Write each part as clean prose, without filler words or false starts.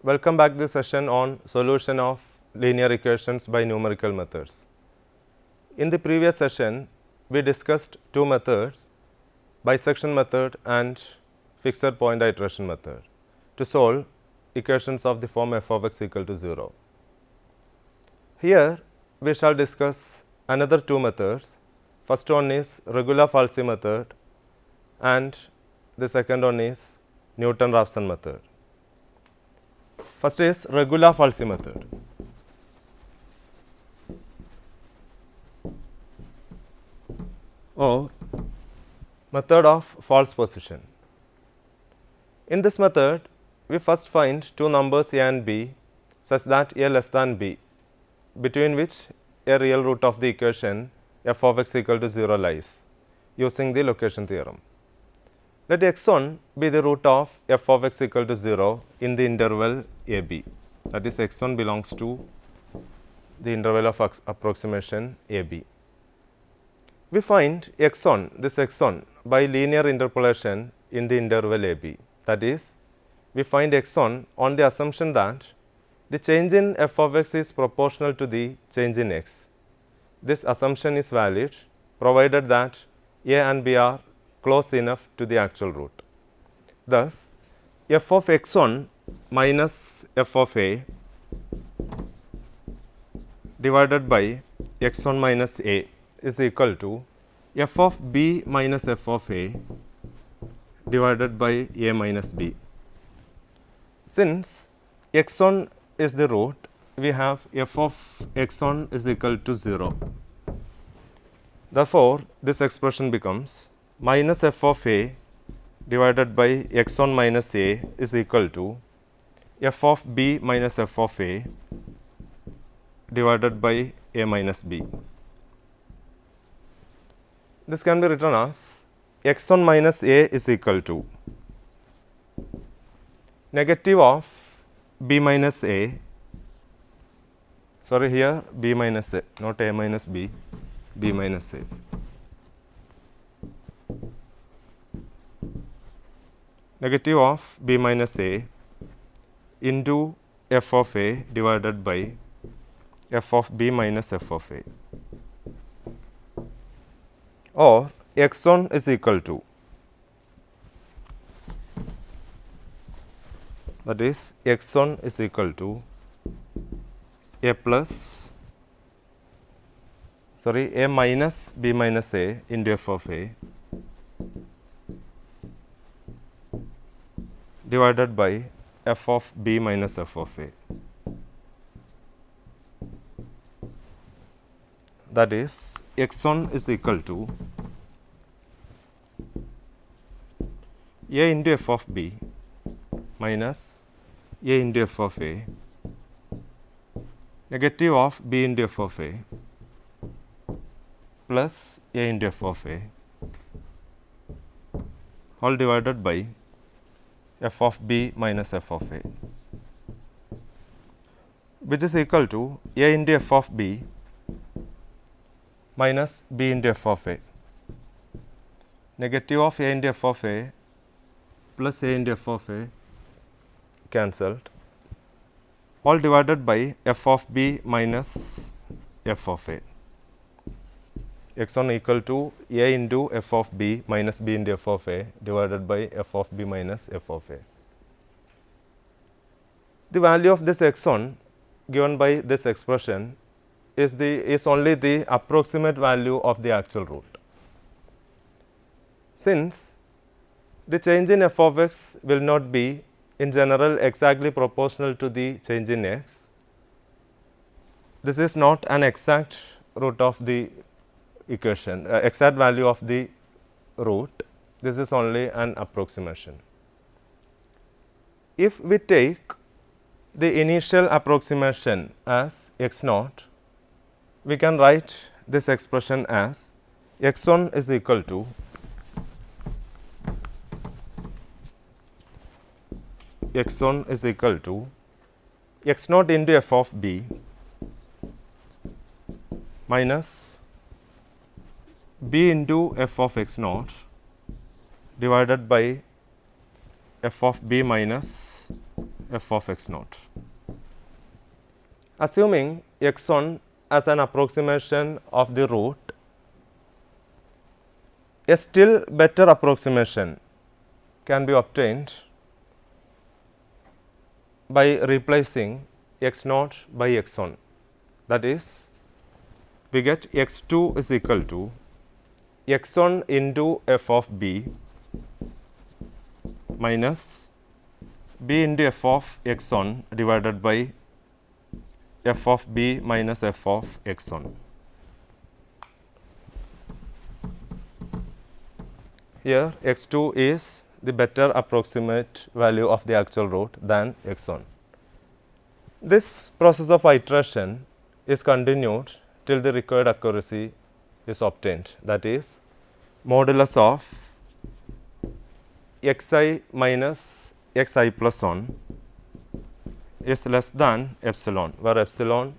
Welcome back to the session on solution of linear equations by numerical methods. In the previous session, we discussed two methods, bisection method and fixed point iteration method, to solve equations of the form f of x equal to 0. Here, we shall discuss another two methods. First one is regular-Falsy method and the second one is Newton-Raphson method. First is regular-Falsy method. Or method of false position. In this method, we first find two numbers a and b such that a less than b, between which a real root of the equation f of x equal to 0 lies, using the location theorem. Let x1 be the root of f of x equal to 0 in the interval a b, that is x1 belongs to the interval of approximation a b. We find x1, this x1 by linear interpolation in the interval a b, that is, we find x1 on the assumption that the change in f of x is proportional to the change in x. This assumption is valid provided that a and b are close enough to the actual root. Thus, f of x1 minus f of a divided by x1 minus a is equal to f of b minus f of a divided by a minus b. Since x1 is the root, we have f of x1 is equal to 0. Therefore, this expression becomes minus f of a divided by x1 minus a is equal to f of b minus f of a divided by a minus b. This can be written as x1 minus a is equal to negative of b minus a, sorry here b minus a, not a minus b, b minus a. Negative of b minus a into f of a divided by f of b minus f of a, or x1 is equal to, that is x1 is equal to a plus, sorry, a minus b minus a into f of a divided by f of b minus f of a. That is x1 is equal to a into f of b minus a into f of a negative of b into f of a plus a into f of a all divided by f of b minus f of a, which is equal to a into f of b minus b into f of a, negative of a into f of a plus a into f of a cancelled, all divided by f of b minus f of a, x1 equal to a into f of b minus b into f of a divided by f of b minus f of a. The value of this x1 given by this expression is only the approximate value of the actual root. Since the change in f of x will not be in general exactly proportional to the change in x, this is not an exact root of the equation, exact value of the root, this is only an approximation. If we take the initial approximation as x naught, we can write this expression as x1 is equal to x1 is equal to x naught into f of b minus b into f of x naught divided by f of b minus f of x naught. Assuming x1 as an approximation of the root, a still better approximation can be obtained by replacing x naught by x1. That is, we get x2 is equal to x1 into f of b minus b into f of x1 divided by f of b minus f of x1. Here x2 is the better approximate value of the actual root than x1. This process of iteration is continued till the required accuracy is obtained, that is modulus of xi minus xi plus 1 is less than epsilon, where epsilon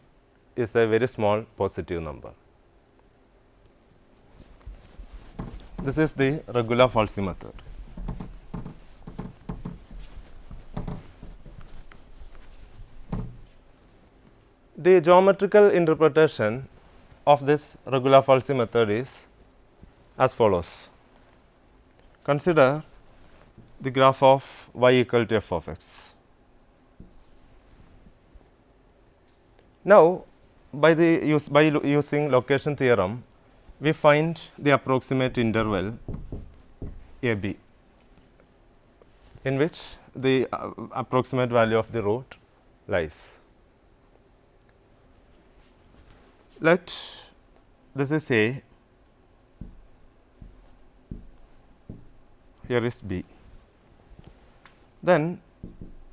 is a very small positive number. This is the regular falsy method. The geometrical interpretation of this regular falsy method is as follows. Consider the graph of y equal to f of x. Now, by using location theorem, we find the approximate interval a b, in which the approximate value of the root lies. Let this is a, here is b. Then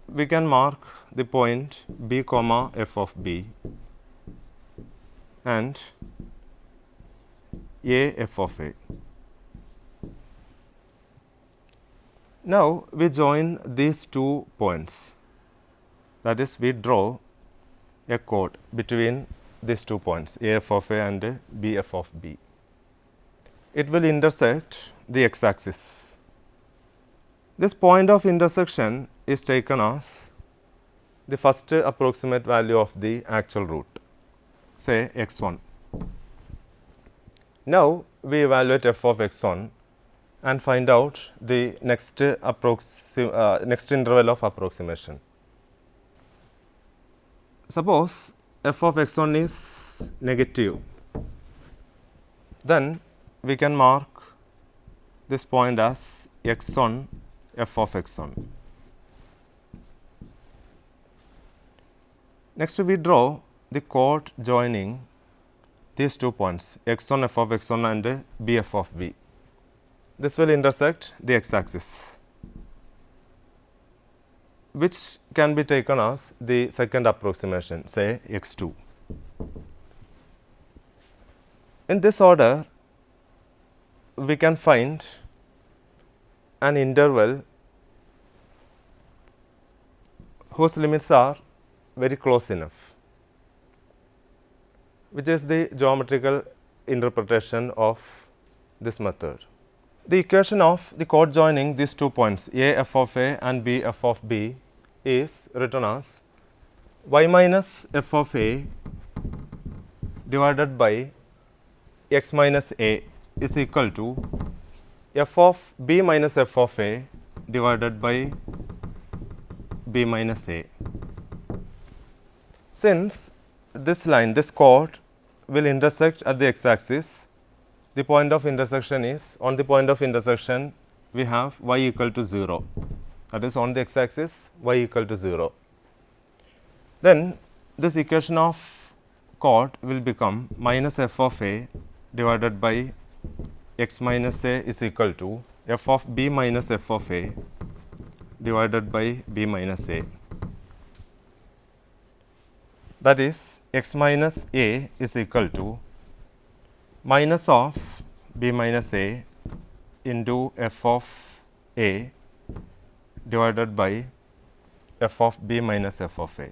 we can mark the point b comma f of b and a f of a. Now, we join these 2 points, that is we draw a chord between these 2 points a f of a and b f of b. It will intersect the x axis. This point of intersection is taken as the first approximate value of the actual root, say x1. Now, we evaluate f of x1 and find out the next interval of approximation. Suppose f of x1 is negative, then we can mark this point as x1 f of x1. Next, we draw the chord joining these 2 points x1 f of x1 and b f of b. This will intersect the x axis, which can be taken as the second approximation, say x2. In this order, we can find an interval whose limits are very close enough, which is the geometrical interpretation of this method. The equation of the chord joining these 2 points a f of a and b f of b is written as y minus f of a divided by x minus a is equal to f of b minus f of a divided by b minus a. Since this line, this chord will intersect at the x axis, the point of intersection is, on the point of intersection we have y equal to 0, that is on the x axis y equal to 0. Then this equation of chord will become minus f of a divided by x minus a is equal to f of b minus f of a divided by b minus a. That is x minus a is equal to minus of b minus a into f of a divided by f of b minus f of a,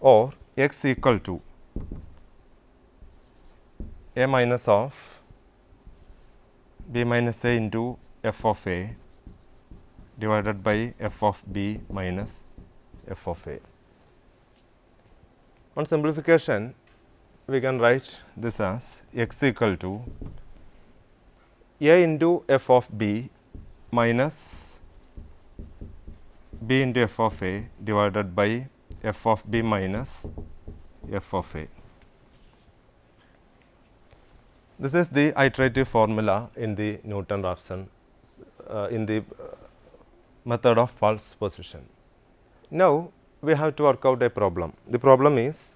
or x equal to a minus of b minus a into f of a divided by f of b minus f of a. On simplification, we can write this as x equal to a into f of b minus b into f of a divided by f of b minus f of a. This is the iterative formula in the Newton-Raphson in the method of false position. Now, we have to work out a problem. The problem is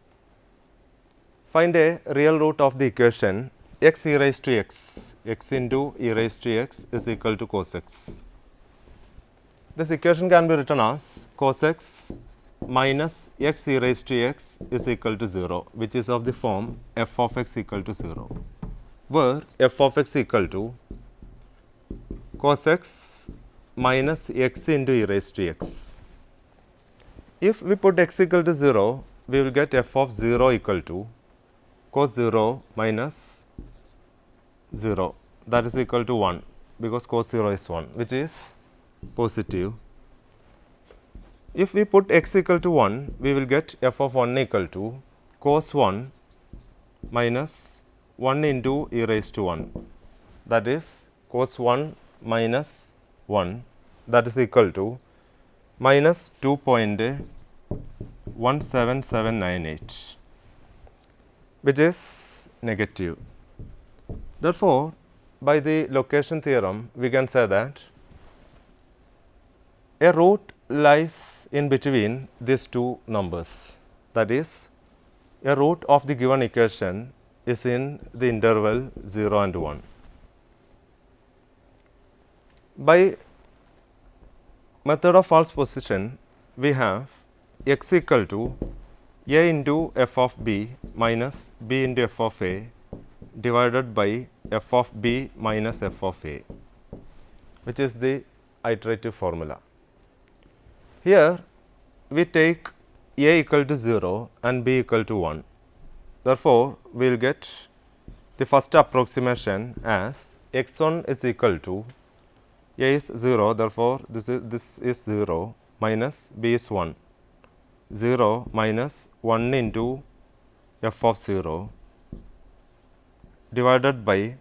find a real root of the equation x e raised to x, x into e raised to x is equal to cos x. This equation can be written as cos x minus x e raised to x is equal to 0, which is of the form f of x equal to 0, where f of x equal to cos x minus x into e raised to x. If we put x equal to 0, we will get f of 0 equal to cos 0 minus 0, that is equal to 1, because cos 0 is 1, which is positive. If we put x equal to 1, we will get f of 1 equal to cos 1 minus 1 into e raised to 1, that is cos 1 minus 1, that is equal to minus 2.17798, which is negative. Therefore, by the location theorem, we can say that a root lies in between these two numbers, that is a root of the given equation is in the interval 0 and 1. By method of false position, we have x equal to a into f of b minus b into f of a divided by f of b minus f of a, which is the iterative formula. Here we take a equal to 0 and b equal to 1. Therefore, we will get the first approximation as x 1 is equal to a is 0, therefore, this is 0 minus b is 1, 0 minus 1 into f of 0 divided by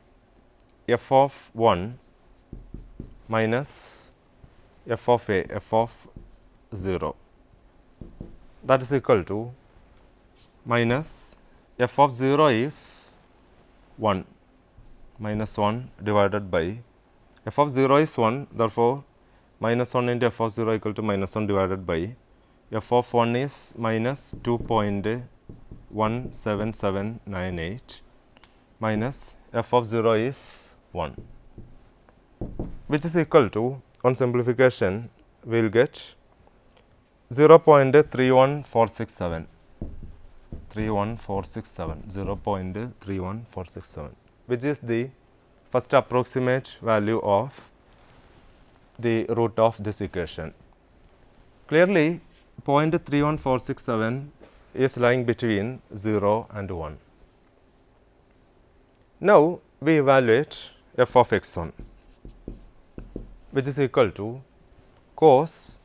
f of 1 minus f of a, f of 0, that is equal to minus f of 0 is 1 minus 1 divided by f of 0 is 1, therefore, minus 1 into f of 0 equal to minus 1 divided by f of 1 is minus 2.17798 minus f of 0 is 1, which is equal to, on simplification, we will get 0.31467, 0.31467, which is the first approximate value of the root of this equation. Clearly, 0.31467 is lying between 0 and 1. Now, we evaluate f of x 1, which is equal to cos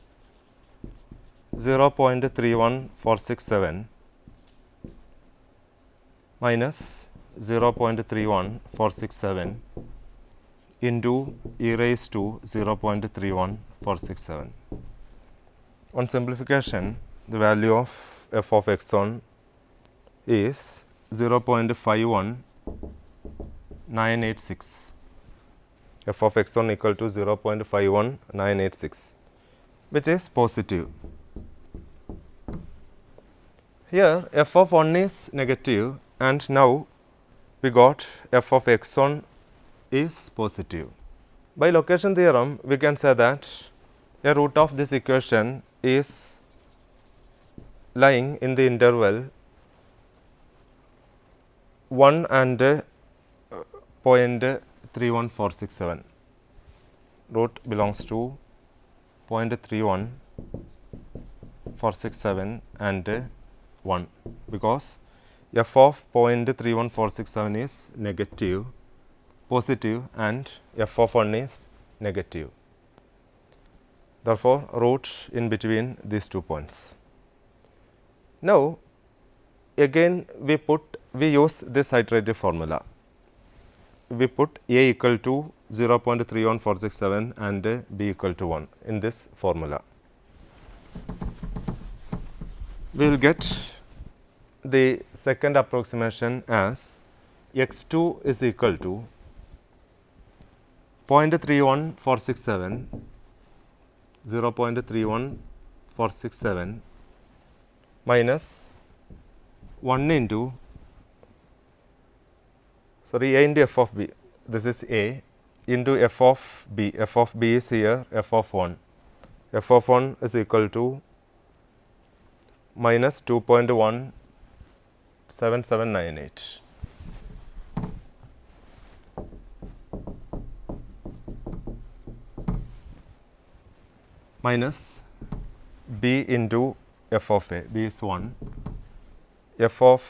0.31467 minus 0.31467 into e raised to 0.31467. On simplification, the value of f of x 1 is 0.51986, f of x 1 equal to 0.51986, which is positive. Here f of 1 is negative, and now we got f of x 1 is positive. By location theorem, we can say that a root of this equation is lying in the interval 1 and 0.31467. Root belongs to 0.31467 and 1, because f of 0.31467 is negative, positive, and f of 1 is negative. Therefore, root in between these 2 points. Now, again we use this iterative formula. We put A equal to 0.31467 and B equal to 1 in this formula. We will get the second approximation as x2 is equal to 0.31467 0.31467 minus 1 into A into f of b, this is A, into f of b, f of b is here f of 1, f of 1 is equal to minus 2.17798. Minus b into f of a, b is 1, f of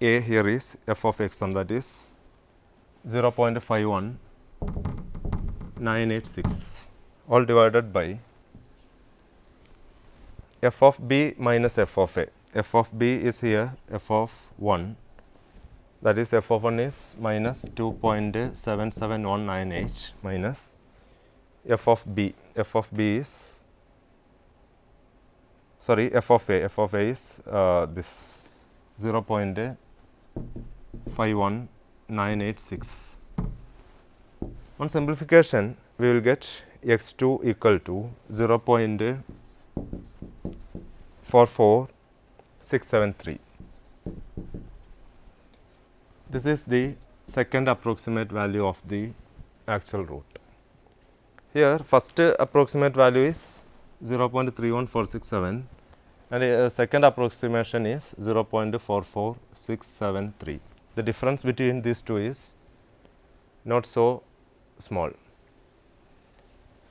a here is f of x1, that is 0.51986, all divided by f of b minus f of a. F of b is here f of 1, that is f of 1 is minus 2.77198 minus f of b. F of b is f of a is this 0.51986. On simplification, we will get x2 equal to 0.44673. This is the second approximate value of the actual root. Here, first approximate value is 0.31467 and second approximation is 0.44673. The difference between these two is not so small.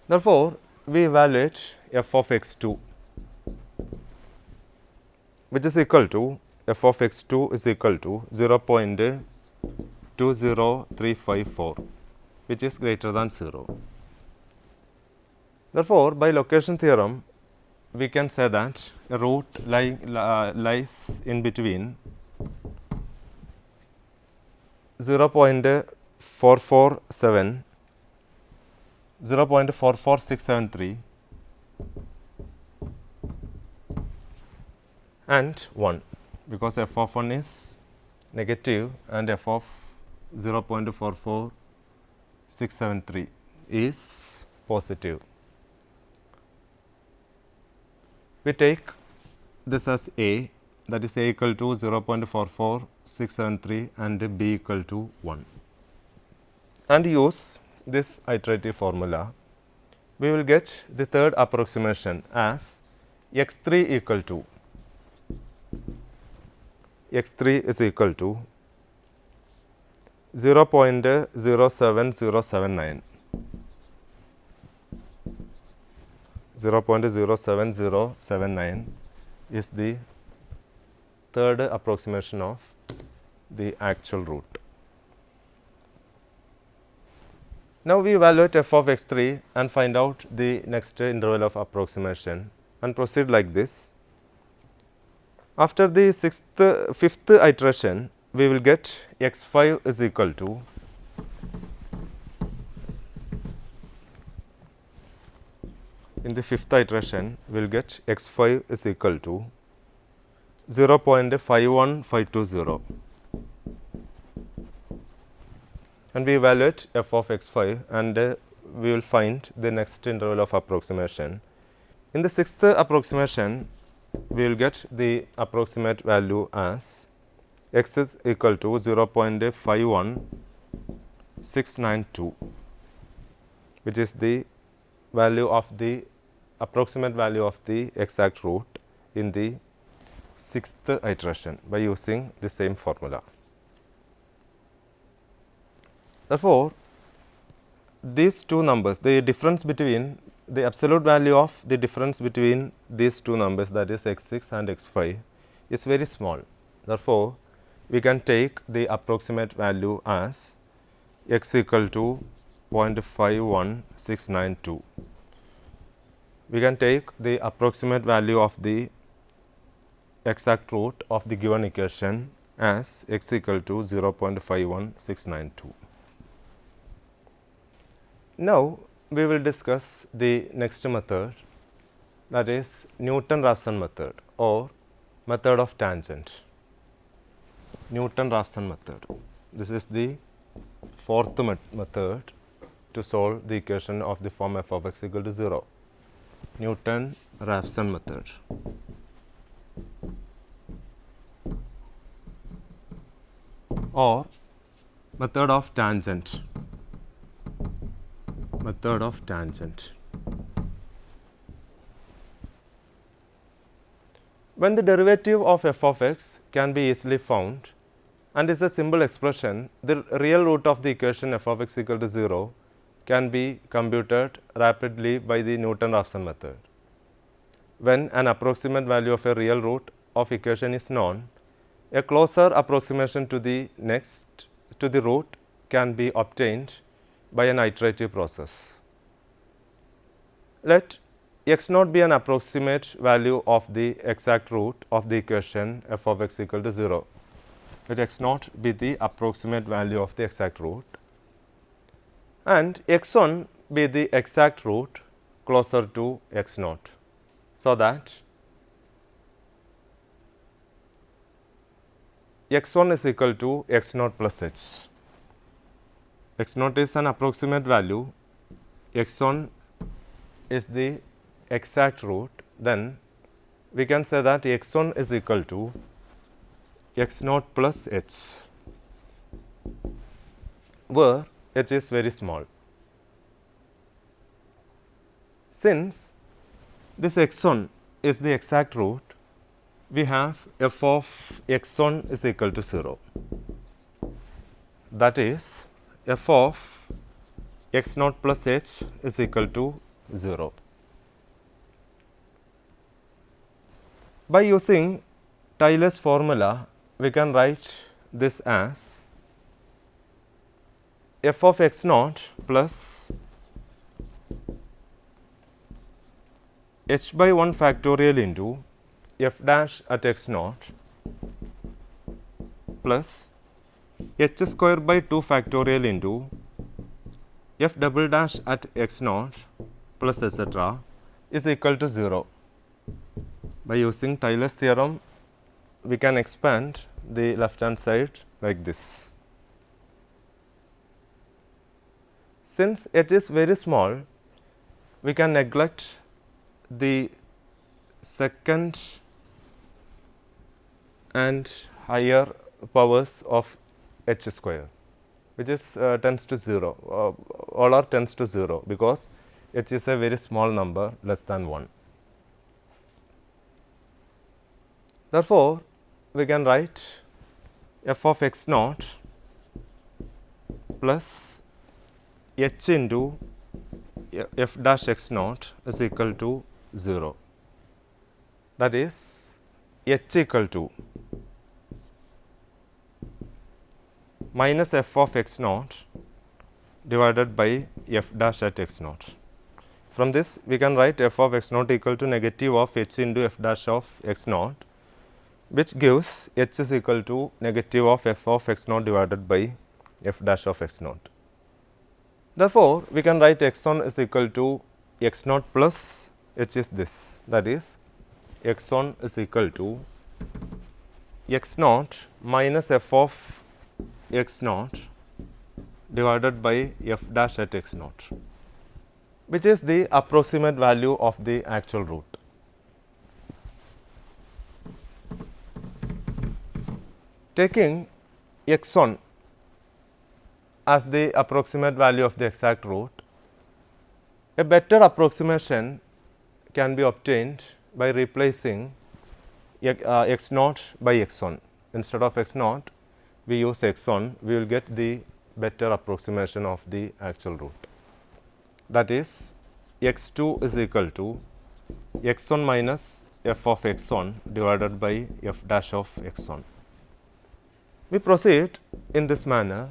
Therefore, we evaluate f of x2, which is equal to f of x2 is equal to 0.20354, which is greater than 0. Therefore, by location theorem, we can say that a root lies in between 0.44673 and 1, because f of 1 is negative and f of 0.44673 is positive. We take this as A, that is A equal to 0.44673 and B equal to 1, and use this iterative formula. We will get the third approximation as x3 equal to x3 is equal to 0.07079. 0.07079 is the third approximation of the actual root. Now, we evaluate f of x3 and find out the next interval of approximation and proceed like this. After the fifth iteration, we will get x5 is equal to in the fifth iteration, we will get x5 is equal to 0.51520, and we evaluate f of x5 and we will find the next interval of approximation. In the sixth approximation, we will get the approximate value as x is equal to 0.51692, which is the value of the approximate value of the exact root in the sixth iteration by using the same formula. Therefore, these two numbers, the difference between the absolute value of the difference between these two numbers, that is x6 and x5, is very small. Therefore, we can take the approximate value as x equal to 0.51692. we can take the approximate value of the exact root of the given equation as x equal to 0.51692. Now, we will discuss the next method, that is Newton-Raphson method or method of tangent. Newton-Raphson method. This is the fourth method to solve the equation of the form f of x equal to 0. Newton-Raphson method. Or method of tangent. Method of tangent. When the derivative of f of x can be easily found and is a simple expression, the real root of the equation f of x equal to 0 can be computed rapidly by the Newton-Raphson method. When an approximate value of a real root of equation is known, a closer approximation to the root can be obtained by an iterative process. Let x naught be an approximate value of the exact root of the equation f of x equal to 0. Let x naught be the approximate value of the exact root and x 1 be the exact root closer to x naught, so that x 1 is equal to x naught plus h. X naught is an approximate value, x 1 is the exact root, then we can say that x 1 is equal to x naught plus h, where h is very small. Since this x 1 is the exact root, we have f of x 1 is equal to 0. That is, f of x naught plus h is equal to 0. By using Taylor's formula, we can write this as f of x naught plus h by 1 factorial into f dash at x naught plus h square by 2 factorial into f double dash at x naught plus etc. is equal to 0. By using Taylor's theorem, we can expand the left hand side like this. Since h is very small, we can neglect the second and higher powers of h square, which is tends to 0, all are tends to 0 because h is a very small number less than 1. Therefore, we can write f of x naught plus h into f dash x naught is equal to 0. That is, h equal to minus f of x naught divided by f dash at x naught. From this, we can write f of x naught equal to negative of h into f dash of x naught, which gives h is equal to negative of f of x naught divided by f dash of x naught. Therefore, we can write x 1 is equal to x naught plus h is this, that is, x 1 is equal to x naught minus f of x naught divided by f dash at x naught, which is the approximate value of the actual root. Taking x 1 as the approximate value of the exact root, a better approximation can be obtained by replacing x naught by x 1. Instead of x naught, we use x 1, we will get the better approximation of the actual root. That is, x 2 is equal to x 1 minus f of x 1 divided by f dash of x 1. We proceed in this manner.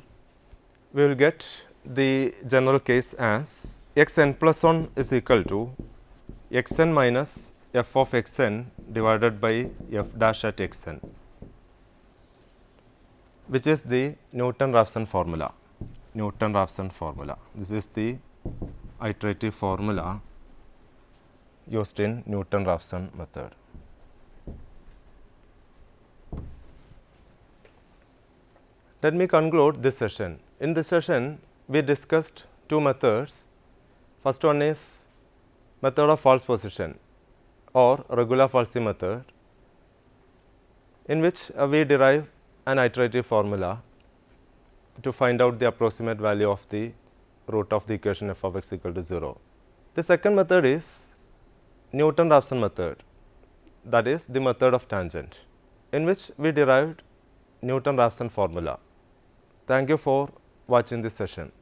We will get the general case as x n plus 1 is equal to xn minus f of xn divided by f dash at xn, which is the Newton-Raphson formula. Newton-Raphson formula. This is the iterative formula used in Newton-Raphson method. Let me conclude this session. In this session, we discussed two methods. First one is method of false position or regular falsy method, in which we derive an iterative formula to find out the approximate value of the root of the equation f of x equal to 0. The second method is Newton-Raphson method, that is the method of tangent, in which we derived Newton-Raphson formula. Thank you for watching this session.